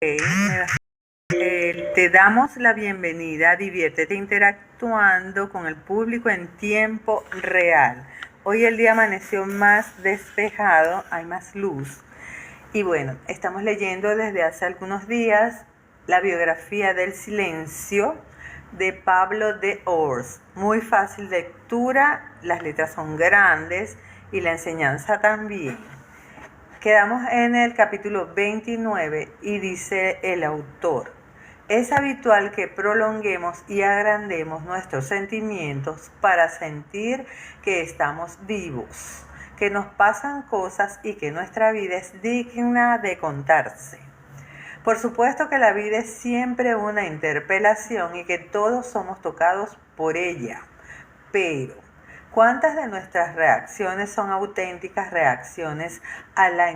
Te damos la bienvenida, diviértete interactuando con el público en tiempo real. Hoy el día amaneció más despejado, hay más luz. Y bueno, estamos leyendo desde hace algunos días la biografía del silencio de Pablo de Oors. Muy fácil de lectura, las letras son grandes y la enseñanza también. Quedamos en el capítulo 29 y dice el autor: es habitual que prolonguemos y agrandemos nuestros sentimientos para sentir que estamos vivos, que nos pasan cosas y que nuestra vida es digna de contarse. Por supuesto que la vida es siempre una interpelación y que todos somos tocados por ella, pero ¿cuántas de nuestras reacciones son auténticas reacciones a la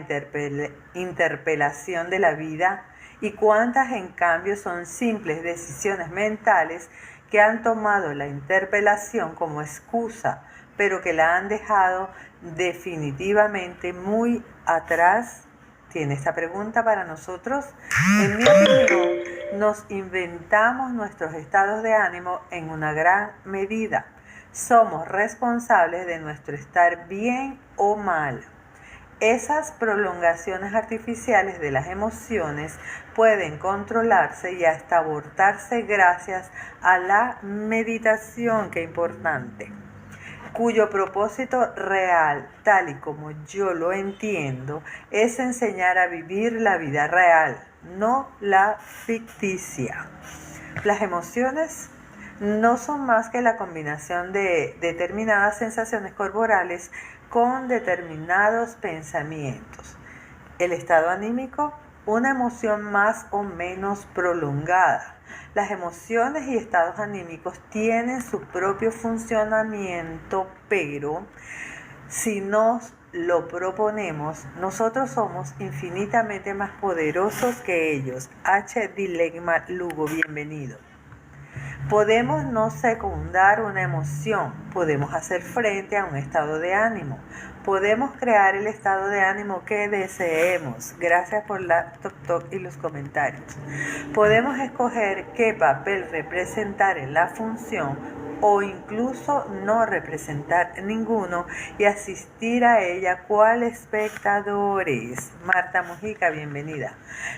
interpelación de la vida? ¿Y cuántas en cambio son simples decisiones mentales que han tomado la interpelación como excusa, pero que la han dejado definitivamente muy atrás? ¿Tiene esta pregunta para nosotros? En mi opinión, nos inventamos nuestros estados de ánimo en una gran medida. Somos responsables de nuestro estar bien o mal. Esas prolongaciones artificiales de las emociones pueden controlarse y hasta abortarse gracias a la meditación, que es importante, cuyo propósito real, tal y como yo lo entiendo, es enseñar a vivir la vida real, no la ficticia. Las emociones no son más que la combinación de determinadas sensaciones corporales con determinados pensamientos. El estado anímico, una emoción más o menos prolongada. Las emociones y estados anímicos tienen su propio funcionamiento, pero si nos lo proponemos, nosotros somos infinitamente más poderosos que ellos. H. Dilegma Lugo, bienvenido. Podemos no secundar una emoción, podemos hacer frente a un estado de ánimo, podemos crear el estado de ánimo que deseemos. Gracias por la toc y los comentarios. Podemos escoger qué papel representar en la función o incluso no representar ninguno y asistir a ella cual espectadores. Marta Mujica, bienvenida.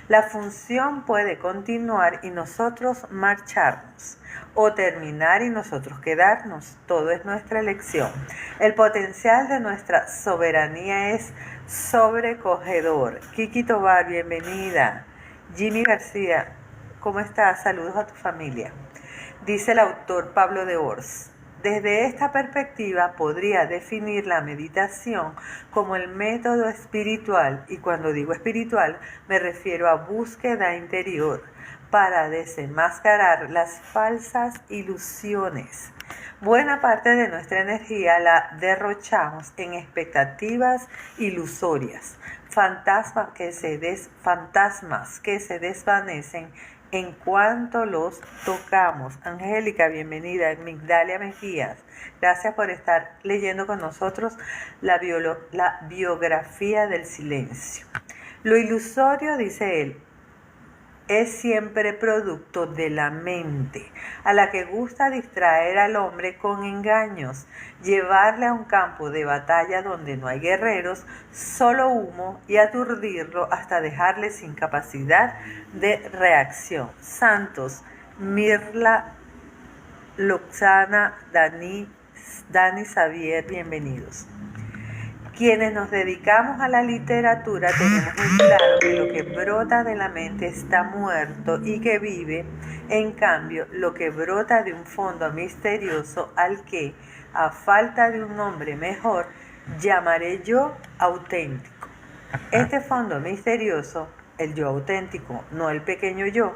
La función puede continuar y nosotros marcharnos, o terminar y nosotros quedarnos. Todo es nuestra elección. El potencial de nuestra soberanía es sobrecogedor. Kiki Tobar, bienvenida. Jimmy García, ¿cómo estás? Saludos a tu familia. Dice el autor Pablo de Oors: desde esta perspectiva podría definir la meditación como el método espiritual, y cuando digo espiritual me refiero a búsqueda interior, para desenmascarar las falsas ilusiones. Buena parte de nuestra energía la derrochamos en expectativas ilusorias, fantasmas que se desvanecen en cuanto los tocamos. Angélica, bienvenida. Migdalia Mejías, gracias por estar leyendo con nosotros la biografía del silencio. Lo ilusorio, dice él, es siempre producto de la mente, a la que gusta distraer al hombre con engaños, llevarle a un campo de batalla donde no hay guerreros, solo humo, y aturdirlo hasta dejarle sin capacidad de reacción. Santos, Mirla, Loxana, Dani Xavier, bienvenidos. Quienes nos dedicamos a la literatura tenemos muy claro que lo que brota de la mente está muerto y que vive, en cambio, lo que brota de un fondo misterioso al que, a falta de un nombre mejor, llamaré yo auténtico. Este fondo misterioso, el yo auténtico, no el pequeño yo,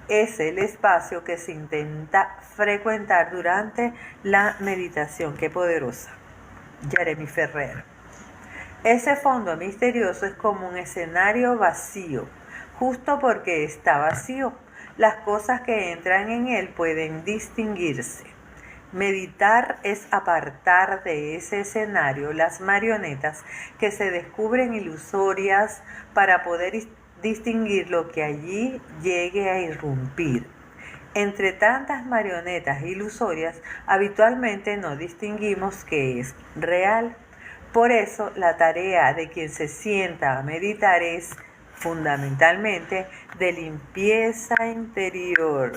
es el espacio que se intenta frecuentar durante la meditación. ¡Qué poderosa! Jeremy Ferrer. Ese fondo misterioso es como un escenario vacío, justo porque está vacío. Las cosas que entran en él pueden distinguirse. Meditar es apartar de ese escenario las marionetas que se descubren ilusorias para poder distinguir lo que allí llegue a irrumpir. Entre tantas marionetas ilusorias, habitualmente no distinguimos qué es real. Por eso, la tarea de quien se sienta a meditar es, fundamentalmente, de limpieza interior.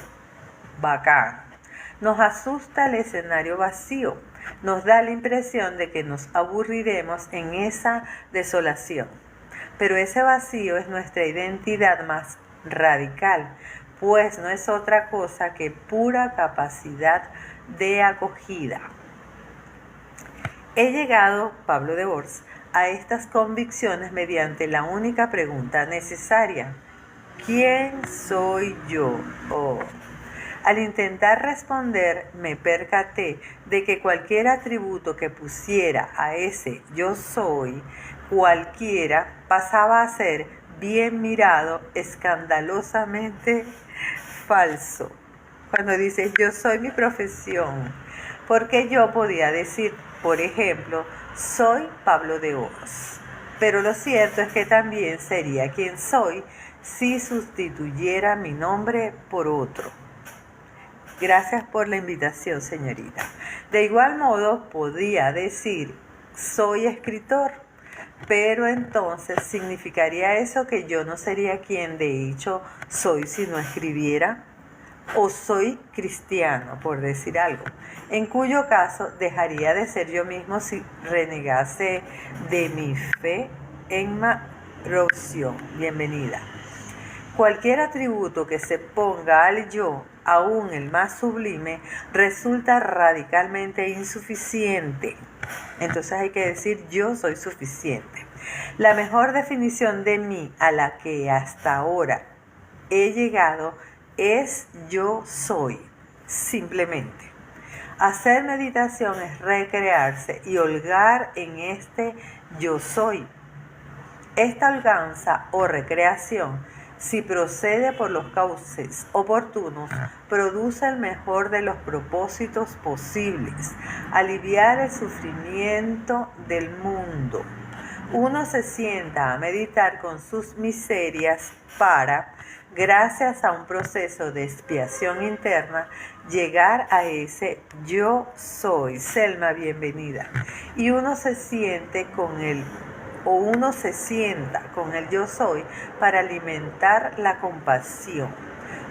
Bacán. Nos asusta el escenario vacío. Nos da la impresión de que nos aburriremos en esa desolación. Pero ese vacío es nuestra identidad más radical, pues no es otra cosa que pura capacidad de acogida. He llegado, Pablo de Bors, a estas convicciones mediante la única pregunta necesaria: ¿quién soy yo? Al intentar responder, me percaté de que cualquier atributo que pusiera a ese yo soy, cualquiera, pasaba a ser bien mirado, escandalosamente falso. Cuando dices yo soy mi profesión, porque yo podía decir, por ejemplo, soy Pablo de Bors. Pero lo cierto es que también sería quien soy si sustituyera mi nombre por otro. Gracias por la invitación, señorita. De igual modo, podía decir, soy escritor, pero entonces significaría eso que yo no sería quien de hecho soy si no escribiera, o soy cristiano, por decir algo, en cuyo caso dejaría de ser yo mismo si renegase de mi fe en Rocio. Bienvenida. Cualquier atributo que se ponga al yo, aún el más sublime, resulta radicalmente insuficiente. Entonces hay que decir yo soy suficiente. La mejor definición de mí a la que hasta ahora he llegado es yo soy, simplemente. Hacer meditación es recrearse y holgar en este yo soy. Esta holganza o recreación, si procede por los cauces oportunos, produce el mejor de los propósitos posibles: aliviar el sufrimiento del mundo. Uno se sienta a meditar con sus miserias para, gracias a un proceso de expiación interna, llegar a ese yo soy. Selma, bienvenida. Y uno se sienta con el yo soy para alimentar la compasión.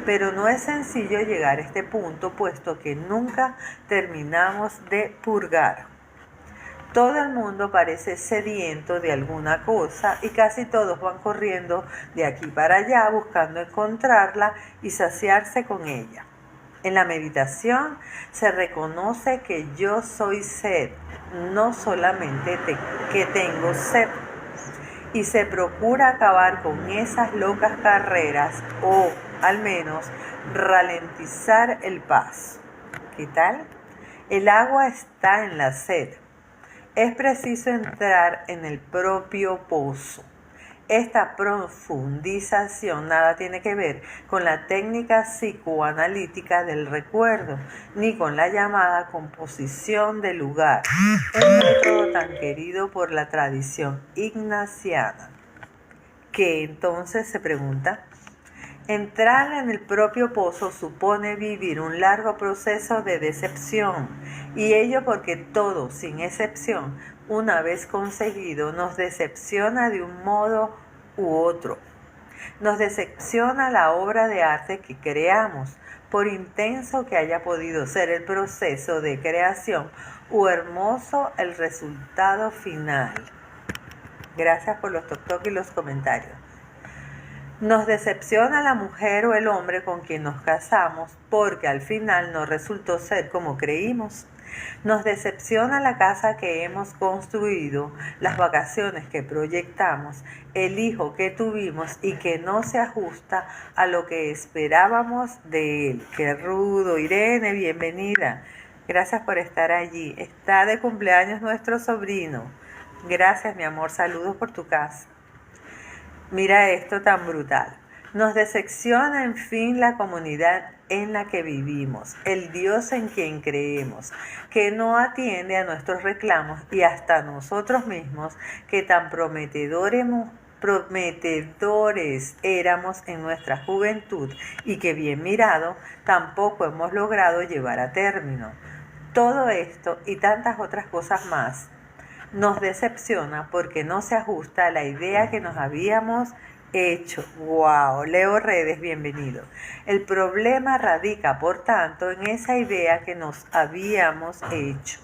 Pero no es sencillo llegar a este punto, puesto que nunca terminamos de purgar. Todo el mundo parece sediento de alguna cosa y casi todos van corriendo de aquí para allá buscando encontrarla y saciarse con ella. En la meditación se reconoce que yo soy sed, no solamente que tengo sed, y se procura acabar con esas locas carreras o, al menos, ralentizar el paso. ¿Qué tal? El agua está en la sed. Es preciso entrar en el propio pozo. Esta profundización nada tiene que ver con la técnica psicoanalítica del recuerdo, ni con la llamada composición del lugar, un método tan querido por la tradición ignaciana. ¿Qué entonces? Se pregunta. Entrar en el propio pozo supone vivir un largo proceso de decepción, y ello porque todo, sin excepción, una vez conseguido, nos decepciona de un modo u otro. Nos decepciona la obra de arte que creamos, por intenso que haya podido ser el proceso de creación o hermoso el resultado final. Gracias por los toc-toc y los comentarios. Nos decepciona la mujer o el hombre con quien nos casamos porque al final no resultó ser como creímos. Nos decepciona la casa que hemos construido, las vacaciones que proyectamos, el hijo que tuvimos y que no se ajusta a lo que esperábamos de él. ¡Qué rudo! Irene, bienvenida. Gracias por estar allí. Está de cumpleaños nuestro sobrino. Gracias, mi amor. Saludos por tu casa. Mira esto tan brutal. Nos decepciona, en fin, la comunidad en la que vivimos, el Dios en quien creemos, que no atiende a nuestros reclamos, y hasta nosotros mismos, que tan prometedores prometedores éramos en nuestra juventud y que bien mirado tampoco hemos logrado llevar a término. Todo esto y tantas otras cosas más nos decepciona porque no se ajusta a la idea que nos habíamos hecho. ¡Wow! Leo Redes, bienvenido. El problema radica, por tanto, en esa idea que nos habíamos hecho.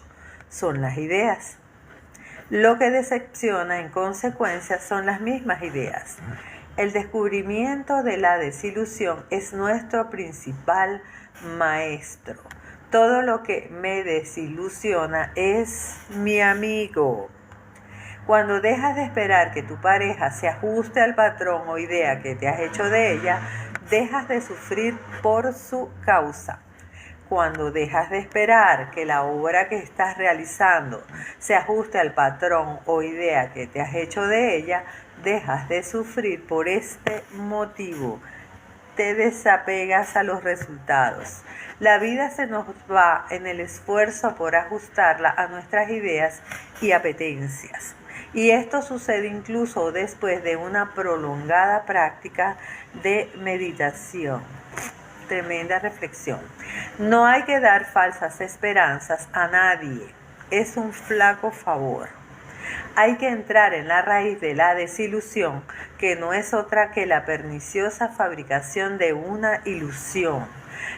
Son las ideas. Lo que decepciona, en consecuencia, son las mismas ideas. El descubrimiento de la desilusión es nuestro principal maestro. Todo lo que me desilusiona es mi amigo. Cuando dejas de esperar que tu pareja se ajuste al patrón o idea que te has hecho de ella, dejas de sufrir por su causa. Cuando dejas de esperar que la obra que estás realizando se ajuste al patrón o idea que te has hecho de ella, dejas de sufrir por este motivo. Te desapegas a los resultados. La vida se nos va en el esfuerzo por ajustarla a nuestras ideas y apetencias. Y esto sucede incluso después de una prolongada práctica de meditación. Tremenda reflexión. No hay que dar falsas esperanzas a nadie. Es un flaco favor. Hay que entrar en la raíz de la desilusión, que no es otra que la perniciosa fabricación de una ilusión.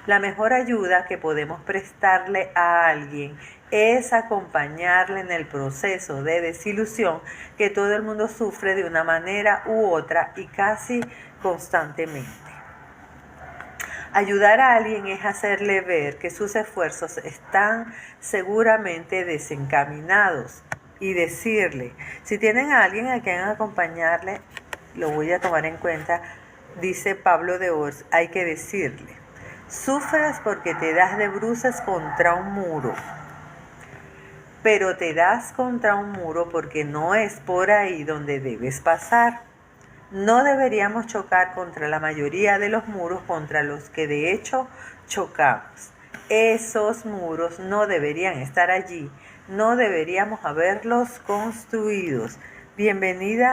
La mejor ayuda que podemos prestarle a alguien es acompañarle en el proceso de desilusión que todo el mundo sufre de una manera u otra y casi constantemente. Ayudar a alguien es hacerle ver que sus esfuerzos están seguramente desencaminados y decirle, si tienen a alguien a quien acompañarle, lo voy a tomar en cuenta, dice Pablo de Ors, hay que decirle, sufres porque te das de bruces contra un muro, pero te das contra un muro porque no es por ahí donde debes pasar. No deberíamos chocar contra la mayoría de los muros contra los que de hecho chocamos. Esos muros no deberían estar allí, no deberíamos haberlos construidos. Bienvenido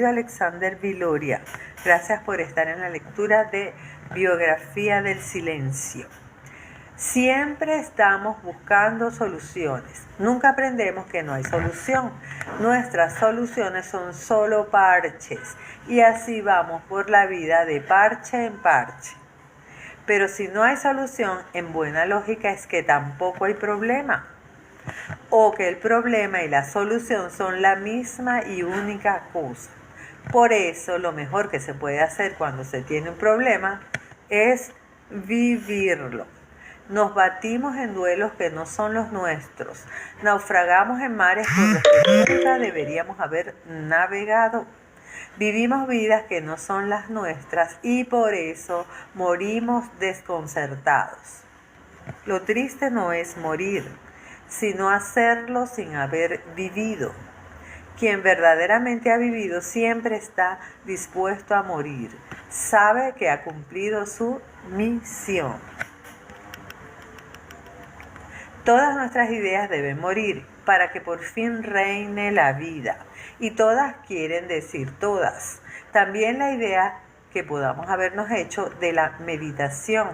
Alexander Viloria. Gracias por estar en la lectura de Biografía del Silencio. Siempre estamos buscando soluciones. Nunca aprendemos que no hay solución. Nuestras soluciones son solo parches y así vamos por la vida de parche en parche. Pero si no hay solución, en buena lógica es que tampoco hay problema. O que el problema y la solución son la misma y única cosa. Por eso, lo mejor que se puede hacer cuando se tiene un problema es vivirlo. Nos batimos en duelos que no son los nuestros. Naufragamos en mares por los que nunca deberíamos haber navegado. Vivimos vidas que no son las nuestras y por eso morimos desconcertados. Lo triste no es morir, sino hacerlo sin haber vivido. Quien verdaderamente ha vivido siempre está dispuesto a morir. Sabe que ha cumplido su misión. Todas nuestras ideas deben morir para que por fin reine la vida. Y todas quieren decir todas. También la idea que podamos habernos hecho de la meditación.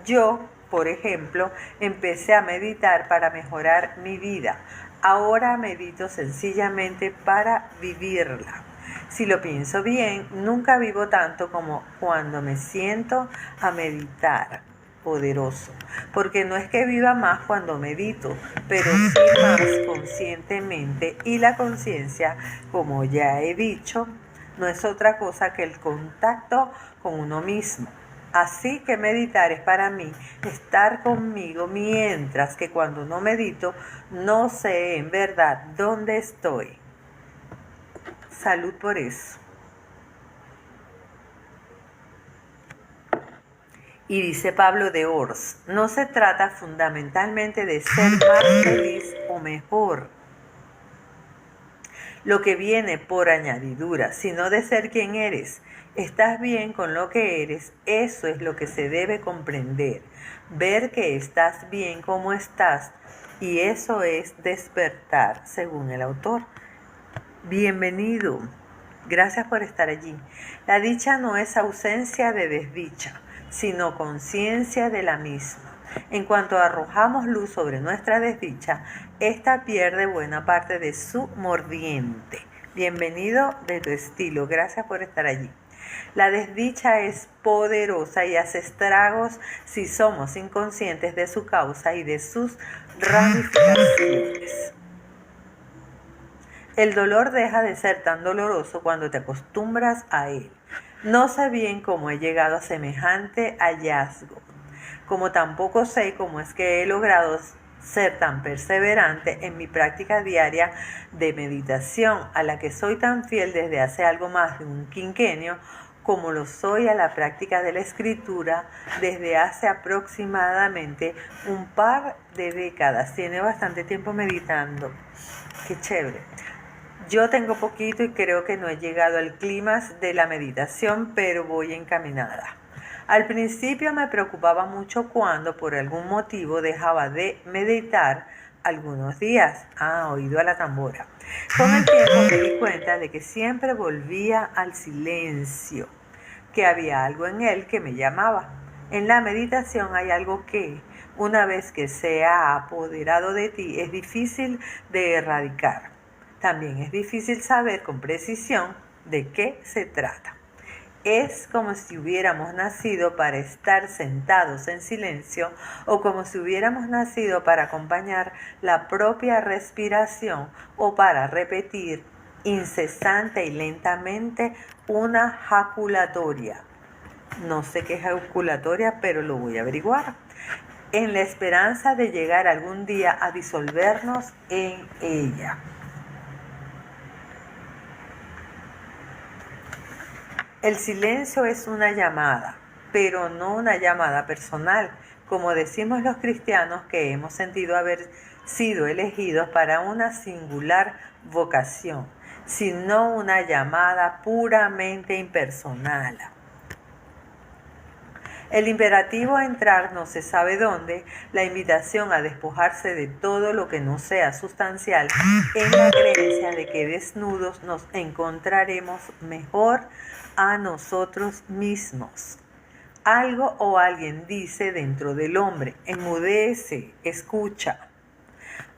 Yo, por ejemplo, empecé a meditar para mejorar mi vida. Ahora medito sencillamente para vivirla. Si lo pienso bien, nunca vivo tanto como cuando me siento a meditar. Poderoso, porque no es que viva más cuando medito, pero sí más conscientemente, y la conciencia, como ya he dicho, no es otra cosa que el contacto con uno mismo. Así que meditar es para mí estar conmigo, mientras que cuando no medito no sé en verdad dónde estoy. Salud por eso. Y dice Pablo de Ors, no se trata fundamentalmente de ser más feliz o mejor, lo que viene por añadidura, sino de ser quien eres. Estás bien con lo que eres, eso es lo que se debe comprender, ver que estás bien como estás, y eso es despertar, según el autor. Bienvenido. Gracias por estar allí. La dicha no es ausencia de desdicha, sino conciencia de la misma. En cuanto arrojamos luz sobre nuestra desdicha, ésta pierde buena parte de su mordiente. Bienvenido de tu estilo. Gracias por estar allí. La desdicha es poderosa y hace estragos si somos inconscientes de su causa y de sus ramificaciones. El dolor deja de ser tan doloroso cuando te acostumbras a él. No sé bien cómo he llegado a semejante hallazgo, como tampoco sé cómo es que he logrado ser tan perseverante en mi práctica diaria de meditación, a la que soy tan fiel desde hace algo más de un quinquenio, como lo soy a la práctica de la escritura desde hace aproximadamente un par de décadas. Tiene bastante tiempo meditando. Qué chévere. Yo tengo poquito y creo que no he llegado al clímax de la meditación, pero voy encaminada. Al principio me preocupaba mucho cuando por algún motivo dejaba de meditar algunos días. Oído a la tambora. Con el tiempo me di cuenta de que siempre volvía al silencio, que había algo en él que me llamaba. En la meditación hay algo que, una vez que se ha apoderado de ti, es difícil de erradicar. También es difícil saber con precisión de qué se trata. Es como si hubiéramos nacido para estar sentados en silencio o como si hubiéramos nacido para acompañar la propia respiración o para repetir incesante y lentamente una jaculatoria. No sé qué es jaculatoria, pero lo voy a averiguar, en la esperanza de llegar algún día a disolvernos en ella. El silencio es una llamada, pero no una llamada personal, como decimos los cristianos que hemos sentido haber sido elegidos para una singular vocación, sino una llamada puramente impersonal. El imperativo a entrar no se sabe dónde, la invitación a despojarse de todo lo que no sea sustancial, en la creencia de que desnudos nos encontraremos mejor a nosotros mismos. Algo o alguien dice dentro del hombre: enmudece, escucha.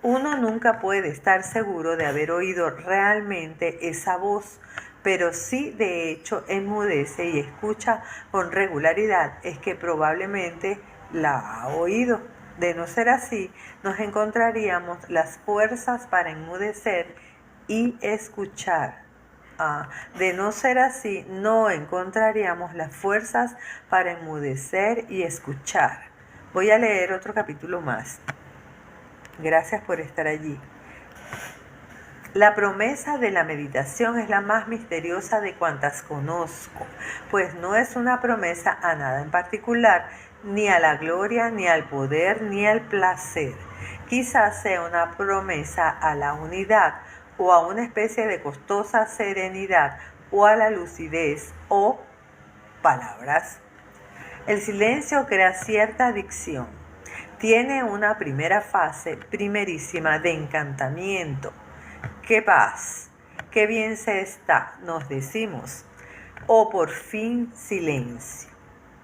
Uno nunca puede estar seguro de haber oído realmente esa voz, pero si de hecho enmudece y escucha con regularidad, es que probablemente la ha oído. De no ser así, nos encontraríamos las fuerzas para enmudecer y escuchar. De no ser así, no encontraríamos las fuerzas para enmudecer y escuchar. Voy a leer otro capítulo más. Gracias por estar allí. La promesa de la meditación es la más misteriosa de cuantas conozco, pues no es una promesa a nada en particular, ni a la gloria, ni al poder, ni al placer. Quizás sea una promesa a la unidad, o a una especie de costosa serenidad, o a la lucidez, o palabras. El silencio crea cierta adicción. Tiene una primera fase primerísima de encantamiento. ¡Qué paz! ¡Qué bien se está!, nos decimos. O por fin silencio.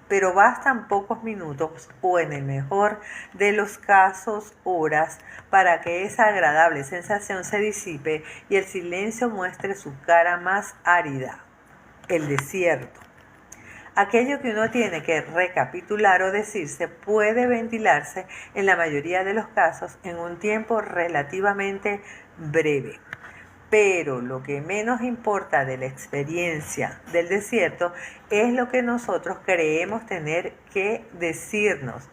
Pero bastan pocos minutos, o en el mejor de los casos horas, para que esa agradable sensación se disipe y el silencio muestre su cara más árida, el desierto. Aquello que uno tiene que recapitular o decirse puede ventilarse en la mayoría de los casos en un tiempo relativamente breve. Pero lo que menos importa de la experiencia del desierto es lo que nosotros creemos tener que decirnos.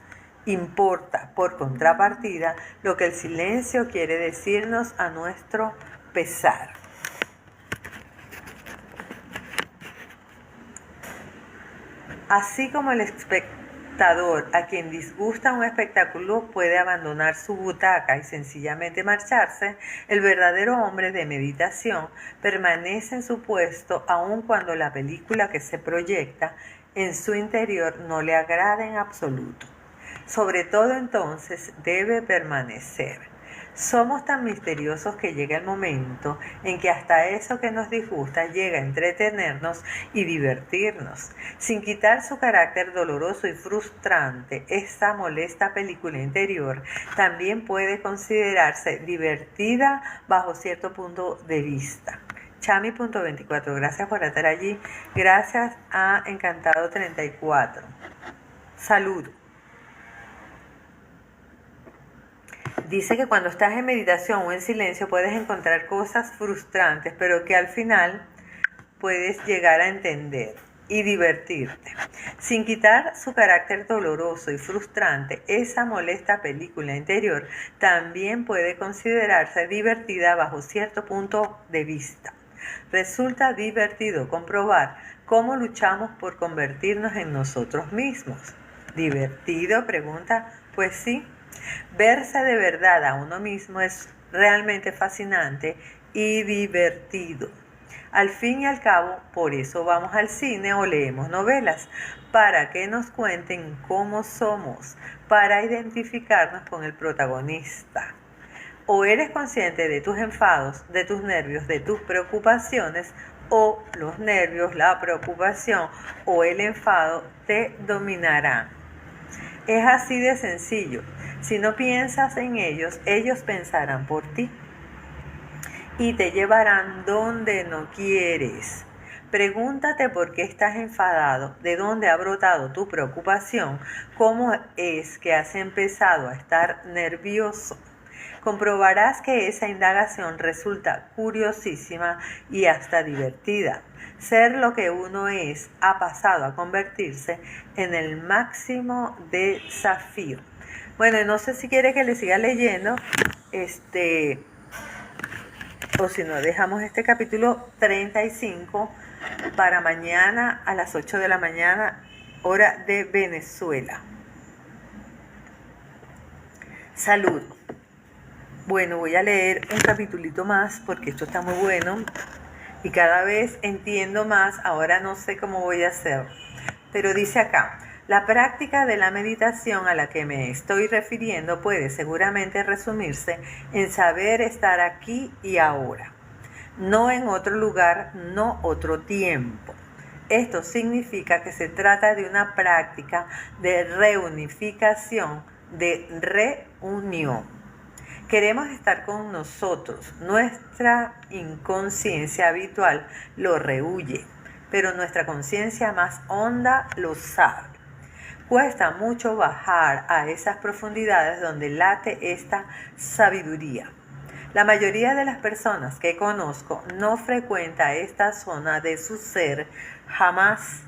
Importa, por contrapartida, lo que el silencio quiere decirnos a nuestro pesar. Así como el espectador a quien disgusta un espectáculo puede abandonar su butaca y sencillamente marcharse, el verdadero hombre de meditación permanece en su puesto aun cuando la película que se proyecta en su interior no le agrada en absoluto. Sobre todo entonces debe permanecer. Somos tan misteriosos que llega el momento en que hasta eso que nos disgusta llega a entretenernos y divertirnos. Sin quitar su carácter doloroso y frustrante, esta molesta película interior también puede considerarse divertida bajo cierto punto de vista. Chami.24, gracias por estar allí. Gracias a Encantado34. Salud. Dice que cuando estás en meditación o en silencio puedes encontrar cosas frustrantes, pero que al final puedes llegar a entender y divertirte. Sin quitar su carácter doloroso y frustrante, esa molesta película interior también puede considerarse divertida bajo cierto punto de vista. Resulta divertido comprobar cómo luchamos por convertirnos en nosotros mismos. ¿Divertido? Pregunta. Pues sí. Verse de verdad a uno mismo es realmente fascinante y divertido. Al fin y al cabo, por eso vamos al cine o leemos novelas, para que nos cuenten cómo somos, para identificarnos con el protagonista. O eres consciente de tus enfados, de tus nervios, de tus preocupaciones, o los nervios, la preocupación o el enfado te dominarán. Es así de sencillo. Si no piensas en ellos, ellos pensarán por ti y te llevarán donde no quieres. Pregúntate por qué estás enfadado, de dónde ha brotado tu preocupación, cómo es que has empezado a estar nervioso. Comprobarás que esa indagación resulta curiosísima y hasta divertida. Ser lo que uno es ha pasado a convertirse en el máximo desafío. Bueno, no sé si quiere que le siga leyendo, o si no, dejamos este capítulo 35 para mañana a las 8 de la mañana, hora de Venezuela. Salud. Bueno, voy a leer un capitulito más porque esto está muy bueno y cada vez entiendo más. Ahora no sé cómo voy a hacer, pero dice acá: la práctica de la meditación a la que me estoy refiriendo puede seguramente resumirse en saber estar aquí y ahora, no en otro lugar, no otro tiempo. Esto significa que se trata de una práctica de reunificación, de reunión. Queremos estar con nosotros. Nuestra inconsciencia habitual lo rehúye, pero nuestra conciencia más honda lo sabe. Cuesta mucho bajar a esas profundidades donde late esta sabiduría. La mayoría de las personas que conozco no frecuenta esta zona de su ser jamás.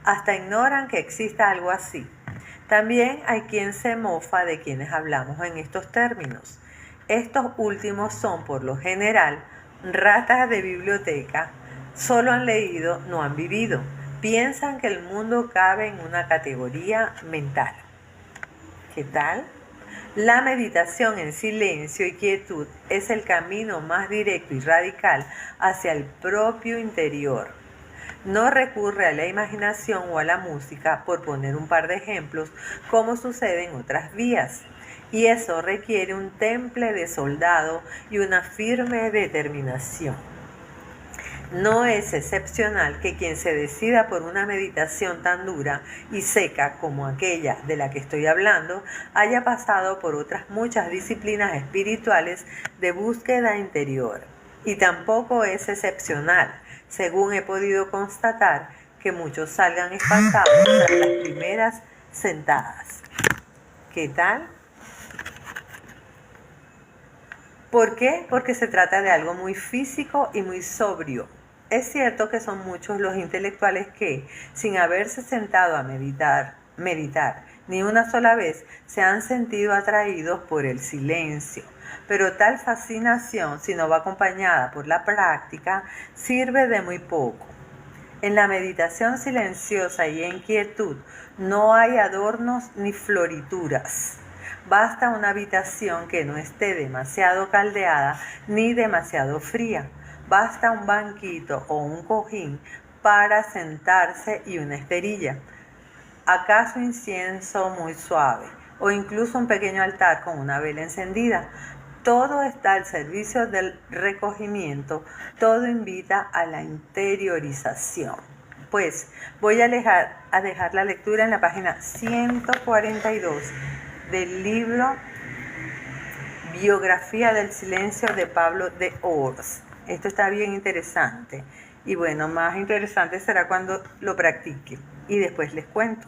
Hasta ignoran que exista algo así. También hay quien se mofa de quienes hablamos en estos términos. Estos últimos son, por lo general, ratas de biblioteca. Solo han leído, no han vivido. Piensan que el mundo cabe en una categoría mental. ¿Qué tal? La meditación en silencio y quietud es el camino más directo y radical hacia el propio interior. No recurre a la imaginación o a la música, por poner un par de ejemplos, como sucede en otras vías. Y eso requiere un temple de soldado y una firme determinación. No es excepcional que quien se decida por una meditación tan dura y seca como aquella de la que estoy hablando haya pasado por otras muchas disciplinas espirituales de búsqueda interior. Y tampoco es excepcional, según he podido constatar, que muchos salgan espantados tras las primeras sentadas. ¿Qué tal? ¿Por qué? Porque se trata de algo muy físico y muy sobrio. Es cierto que son muchos los intelectuales que, sin haberse sentado a meditar ni una sola vez, se han sentido atraídos por el silencio. Pero tal fascinación, si no va acompañada por la práctica, sirve de muy poco. En la meditación silenciosa y en quietud no hay adornos ni florituras. Basta una habitación que no esté demasiado caldeada ni demasiado fría. Basta un banquito o un cojín para sentarse y una esterilla. ¿Acaso incienso muy suave? O incluso un pequeño altar con una vela encendida. Todo está al servicio del recogimiento, todo invita a la interiorización. Pues voy a dejar la lectura en la página 142 del libro Biografía del Silencio de Pablo de Ors. Esto está bien interesante. Y bueno, más interesante será cuando lo practique. Y después les cuento.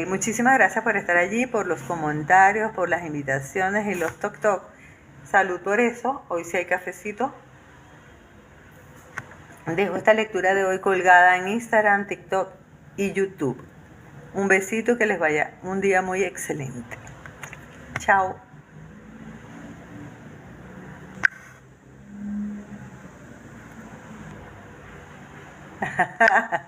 Muchísimas gracias por estar allí, por los comentarios, por las invitaciones y los toc. Salud por eso. Hoy sí hay cafecito. Dejo esta lectura de hoy colgada en Instagram, TikTok y YouTube. Un besito, que les vaya un día muy excelente. Chao.